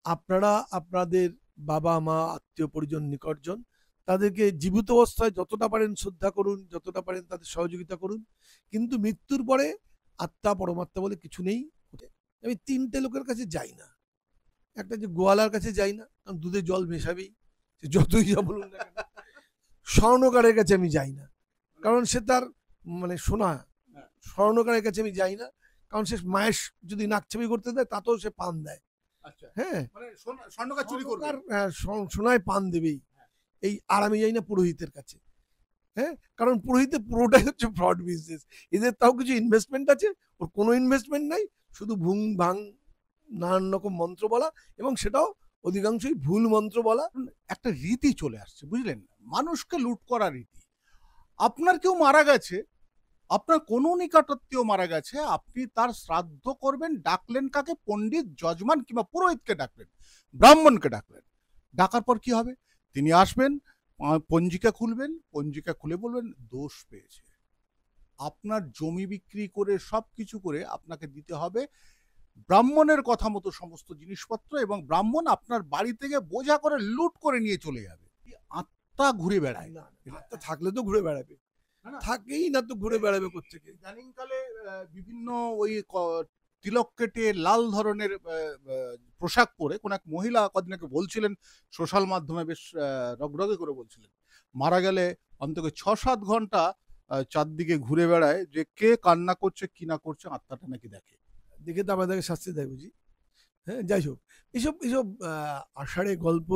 আপনারা আপনাদের বাবা-মা, আত্মীয়-পরিজন, নিকটজন তাদেরকে জীবিত অবস্থায় যতটা পারেন শ্রদ্ধা করুন, যতটা পারেন তাদের সহযোগিতা করুন। কিন্তু মৃত্যুর পরে আত্মা, পরমাত্মা বলে কিছু নেই। আমি ৩ টে লোকের কাছে যাই না। একটা যে গোয়ালার কাছে যাই না, কারণ দুধে জল মেশাবেই। সে যতই যা বলুন না কেন। স্বর্ণকারের কাছে আমি যাই না। কারণ সে তার সোনা। স্বর্ণকারের কাছে আমি যাই না। কারণ সে মায়ের যদি নাকছাবি করতে দেয় তাতেও সে পান দেয়। আচ্ছা, হ্যাঁ? মানে স্বর্ণকার চুরি করবে। সোনায় পান দেবেই। আর আমি যাই না পুরোহিতের কাছে। হ্যাঁ? কারণ পুরোহিতের পুরোটাই হচ্ছে ফ্রড বিজনেস। এদের তাও কিছু ইনভেস্টমেন্ট আছে, ওর কোনো ইনভেস্টমেন্ট নাই। শুধু ভুং ভাং নানান রকম মন্ত্র বলা, এবং সেটাও অধিকাংশই ভুল মন্ত্র বলা। একটা রীতি চলে আসছে, বুঝলেন? মানুষকে লুট করা রীতি। আপনার কেউ মারা গেছে, আপনার কোনো নিকটাত্মীয় মারা গেছে, আপনি তার শ্রাদ্ধ করবেন, ডাকলেন কাকে? পণ্ডিত, যজমান কিংবা পুরোহিতকে ডাকলেন, ব্রাহ্মণকে ডাকলেন। ডাকার পর কি হবে? তিনি আসবেন, পঞ্জিকা খুলবেন, পঞ্জিকা খুলে বলবেন দোষ পেয়েছে। আপনার জমি বিক্রি করে সবকিছু করে আপনাকে দিতে হবে ব্রাহ্মণের কথা মতো সমস্ত জিনিসপত্র, এবং ব্রাহ্মণ আপনার বাড়ি থেকে বোঝা করে লুট করে নিয়ে চলে যাবে। আত্মা ঘুরে বেড়ায়। না, আত্মা থাকলে তো ঘুরে বেড়াবে। থাকেই না তো ঘুরে বেড়াবে কোত্থেকে? ইদানিংকালে বিভিন্ন ওই তিলক কেটে লাল ধরনের পোশাক পরে কোন এক মহিলা কদিন আগে বলছিলেন, সোশ্যাল মাধ্যমে বেশ রগরগে করে বলছিলেন, মারা গেলে অন্তত ৬-৭ ঘন্টা চারদিকে ঘুরে বেড়ায়, যে কে কান্না করছে কি না করছে আত্মাটা নাকি দেখে। দেখে তো আমাদেরকে শাস্তি দেয় বুঝি। হ্যাঁ, যাই হোক, এসব এসব আষাঢ়ে গল্প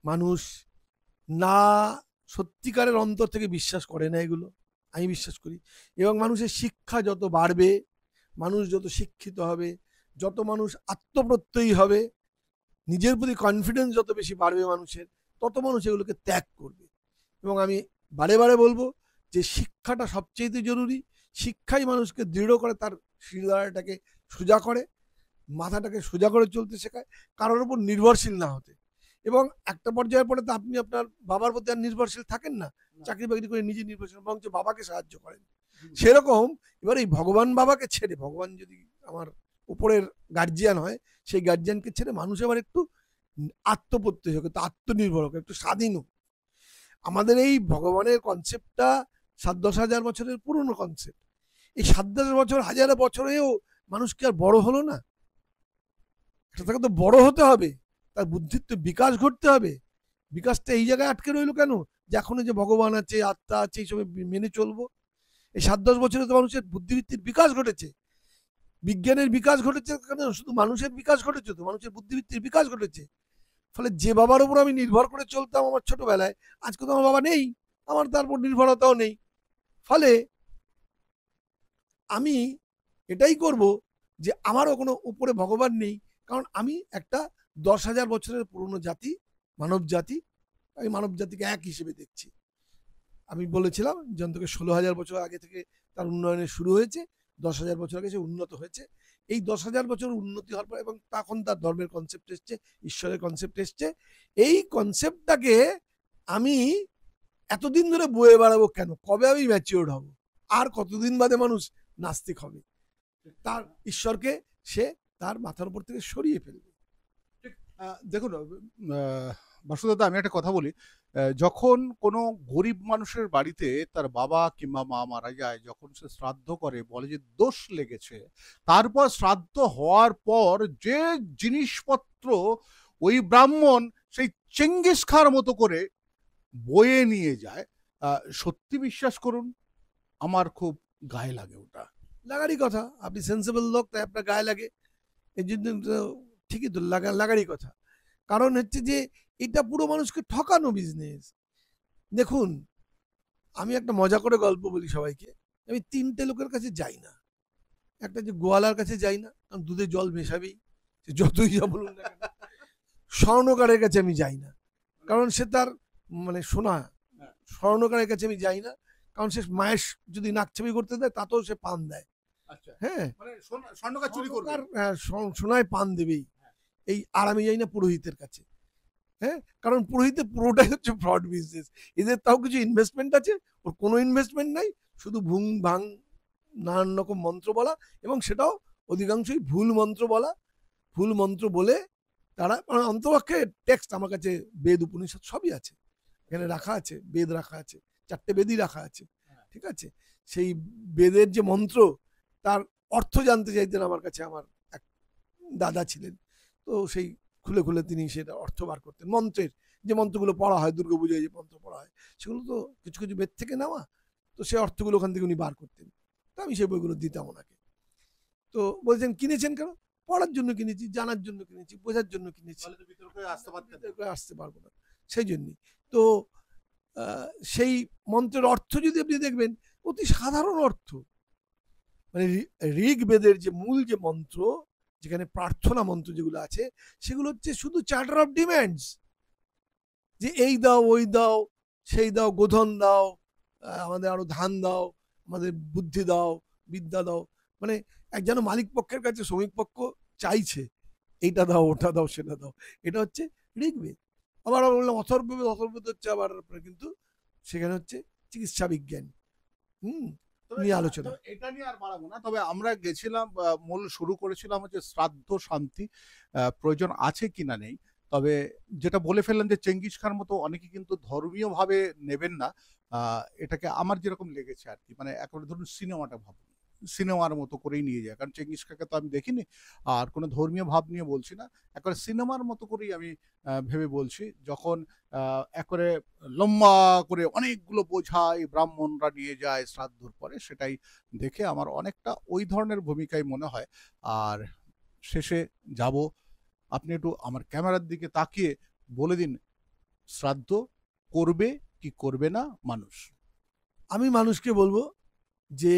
মানুষ না সত্যিকারের অন্তর থেকে বিশ্বাস করে না এগুলো। আমি বিশ্বাস করি। এবং মানুষের শিক্ষা যত বাড়বে, মানুষ যত শিক্ষিত হবে, যত মানুষ আত্মপ্রত্যয়ী হবে, নিজের প্রতি কনফিডেন্স যত বেশি বাড়বে মানুষের, তত মানুষ এগুলোকে ত্যাগ করবে। এবং আমি বারে বারে বলবো যে শিক্ষাটা সবচেয়ে জরুরি। শিক্ষাই মানুষকে দৃঢ় করে, তার শিরদাঁড়াটাকে সোজা করে, মাথাটাকে সোজা করে চলতে শেখায়, কারোর উপর নির্ভরশীল না হতে। এবং একটা পর্যায়ের পরে তো আপনি আপনার বাবার প্রতি আর নির্ভরশীল থাকেন না। চাকরি বাকরি করে নিজে নির্ভরশীল, বরঞ্চ বাবাকে সাহায্য করেন। সেরকম এবার এই ভগবান বাবাকে ছেড়ে, ভগবান যদি আমার উপরের গার্জিয়ান হয়, সেই গার্জিয়ানকে ছেড়ে মানুষ এবার একটু আত্মপ্রত্যয়ী হোক, একটু আত্মনির্ভর হোক, একটু স্বাধীন হোক। আমাদের এই ভগবানের কনসেপ্টটা ৭-১০ হাজার বছরের পুরনো কনসেপ্ট। এই ৭-১০ বছর, হাজার বছরেও মানুষ কি আর বড় হলো না? তাকে তো বড় হতে হবে, তার বুদ্ধির তো বিকাশ ঘটতে হবে। বিকাশটা এই জায়গায় আটকে রইল কেন? যে এখন যে ভগবান আছে, আত্মা আছে, এইসব মেনে চলবো। এই ৭-১০ বছরে তো মানুষের বুদ্ধিবৃত্তির বিকাশ ঘটেছে, বিজ্ঞানের বিকাশ ঘটেছে। কেন শুধু মানুষের বিকাশ ঘটেছে? তো মানুষের বুদ্ধিবৃত্তির বিকাশ ঘটেছে। ফলে যে বাবার উপর আমি নির্ভর করে চলতাম আমার ছোটবেলায়, আজকে তো আমার বাবা নেই, আমার তার উপর নির্ভরতাও নেই। ফলে আমি এটাই করব যে আমারও কোনো উপরে ভগবান নেই, কারণ আমি একটা ১০,০০০ বছরের পুরনো জাতি, মানব জাতি। আমি মানব জাতিকে এক হিসেবে দেখছি। আমি বলেছিলাম যে অন্তত ১৬,০০০ বছর আগে থেকে তার উন্নয়নের শুরু হয়েছে, ১০,০০০ বছর আগে সে উন্নত হয়েছে। এই ১০,০০০ বছর উন্নতি হওয়ার পর, এবং তখন তার ধর্মের কনসেপ্ট এসছে, ঈশ্বরের কনসেপ্ট এসছে। এই কনসেপ্টটাকে আমি এতদিন ধরে বয়ে বেড়াবো কেন? কবে আমি ম্যাচিওর্ড হব? আর কতদিন বাদে মানুষ নাস্তিক হবে? তার ঈশ্বরকে সে তার মাথার উপর থেকে সরিয়ে ফেলবে। দেখুন বাসুদাদা, আমি একটা কথা বলি। যখন কোনো গরিব মানুষের বাড়িতে তার বাবা কিংবা মা মারা যায়, যখন সে শ্রাদ্ধ করে বলে যে দোষ লেগেছে, তারপর শ্রাদ্ধ হওয়ার পর যে জিনিসপত্র ওই ব্রাহ্মণ সেই চেঙ্গিস খার মতো করে বয়ে নিয়ে যায়, সত্যি বিশ্বাস করুন আমার খুব গায়ে লাগে ওটা। লাগারই কথা। আপনি সেন্সিবল লোক, তাই আপনার গায়ে লাগে। এই জন্য তো ঠিকই তো লাগারই কথা। কারণ হচ্ছে যে এটা পুরো মানুষকে ঠকানো বিজনেস। দেখুন, আমি একটা মজা করে গল্প বলি সবাইকে। আমি ৩ টে লোকের কাছে যাই না। একটা যে গোয়ালার কাছে যাই না, কারণ দুধে জল মেশাবেই। সে যতই যা বলুন না কেন। স্বর্ণকারের কাছে আমি যাই না। কারণ সে তার সোনা। স্বর্ণকারের কাছে আমি যাই না। কারণ সে মায়ের যদি নাকছাবি করতে দেয় তাতেও সে পান দেয়। হ্যাঁ? স্বর্ণকার চুরি করবে। সোনায় পান দেবেই। আর আমি যাই না পুরোহিতের কাছে। হ্যাঁ? কারণ পুরোহিতের পুরোটাই হচ্ছে ফ্রড বিজনেস। এদের তাও কিছু ইনভেস্টমেন্ট আছে, ওর কোনো ইনভেস্টমেন্ট নাই। শুধু ভুং ভাং নানান রকম মন্ত্র বলা, এবং সেটাও অধিকাংশই ভুল মন্ত্র বলা। ভুল মন্ত্র বলে তারা মানে অন্তপক্ষে টেক্সট আমার কাছে বেদ উপনিষদ সবই আছে, এখানে রাখা আছে, বেদ রাখা আছে, 4টে বেদই রাখা আছে, ঠিক আছে। সেই বেদের যে মন্ত্র তার অর্থ জানতে চাইতেন আমার কাছে আমার এক দাদা ছিলেন, তো সেই খুলে খুলে তিনি সেটা অর্থ বার করতেন। মন্ত্রের যে মন্ত্রগুলো পড়া হয় দুর্গাপূজায়, যে মন্ত্র পড়া হয় সেগুলো তো কিছু কিছু বেদ থেকে নেওয়া, তো সেই অর্থগুলো ওখান থেকে উনি বার করতেন, তো আমি সেই বইগুলো দিতাম ওনাকে। তো বলছেন কিনেছেন কেন? পড়ার জন্য কিনেছি, জানার জন্য কিনেছি, বোঝার জন্য কিনেছি, তাহলে তো বিতর্কে আসতে পারতেন না। বিতর্কে আসতে পারবো না, সেই জন্যই। তো সেই মন্ত্রের অর্থ যদি আপনি দেখবেন অতি সাধারণ অর্থ, মানে ঋগ্বেদের যে মূল যে মন্ত্র, যেখানে প্রার্থনা মন্ত্র যেগুলো আছে সেগুলো হচ্ছে শুধু চার্টার অফ ডিম্যান্ডস, যে এই দাও ওই দাও সেই দাও, গোধন দাও, আমাদের আরো ধান দাও, আমাদের বুদ্ধি দাও, বিদ্যা দাও, মানে এক যেন মালিক পক্ষের কাছে শ্রমিক পক্ষ চাইছে এইটা দাও ওটা দাও সেটা দাও। এটা হচ্ছে ঋগ্বেদ। আবার আমরা বললাম অথর্ববেদ, অথর্ববেদ হচ্ছে আবার আপনার কিন্তু সেখানে হচ্ছে চিকিৎসা বিজ্ঞান নিয়ে আলোচনা। এটা নিয়ে আর বাড়াবো না, তবে আমরা গেছিলাম, মূল শুরু করেছিলাম হচ্ছে শ্রাদ্ধ শান্তি প্রয়োজন আছে কিনা নেই। তবে যেটা বলে ফেললাম যে চেঙ্গিস খান মতো অনেকে কিন্তু ধর্মীয় ভাবে নেবেন না, এটাকে আমার যেরকম লেগেছে আর কি, মানে এখন ধরুন সিনেমাটা ভাবুন, সিনেমার মতো করেই নিয়ে যায়, কারণ চেঙ্গিস খানকে তো আমি দেখিনি, আর কোনো ধর্মীয় ভাব নিয়ে বলছি না, একবারে সিনেমার মতো করেই আমি ভেবে বলছি। যখন একবারে লম্বা করে অনেকগুলো বোঝা এই ব্রাহ্মণরা নিয়ে যায় শ্রাদ্ধর পরে, সেটাই দেখে আমার অনেকটা ওই ধরনের ভূমিকাই মনে হয়। আর শেষে যাব, আপনি একটু আমার ক্যামেরার দিকে তাকিয়ে বলে দিন, শ্রাদ্ধ করবে কি করবে না মানুষ? আমি মানুষকে বলবো যে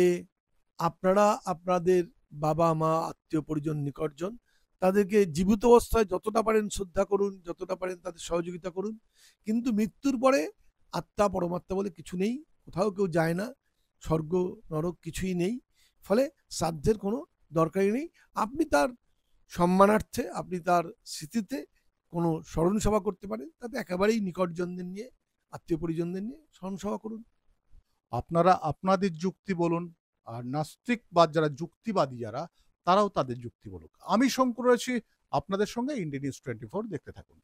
আপনারা আপনাদের বাবা মা আত্মীয় পরিজন নিকটজন তাদেরকে জীবিত অবস্থায় যতটা পারেন শ্রদ্ধা করুন, যতটা পারেন তাদের সহযোগিতা করুন, কিন্তু মৃত্যুর পরে আত্মা পরমাত্মা বলে কিছু নেই, কোথাও কেউ যায় না, স্বর্গ নরক কিছুই নেই, ফলে শ্রাদ্ধের কোনো দরকারই নেই। আপনি তার সম্মানার্থে, আপনি তার স্মৃতিতে কোনো স্মরণ সভা করতে পারেন, তাতে একেবারেই নিকটজনদের নিয়ে, আত্মীয় পরিজনদের নিয়ে স্মরণ সভা করুন। আপনারা আপনাদের যুক্তি বলুন, আর নাস্তিক বা যারা যুক্তিবাদী যারা, তারাও তাদের যুক্তি বলুক। আমি শঙ্কর রয়েছি আপনাদের সঙ্গে, ইন্ডিয়া নিউজ 24 দেখতে থাকুন।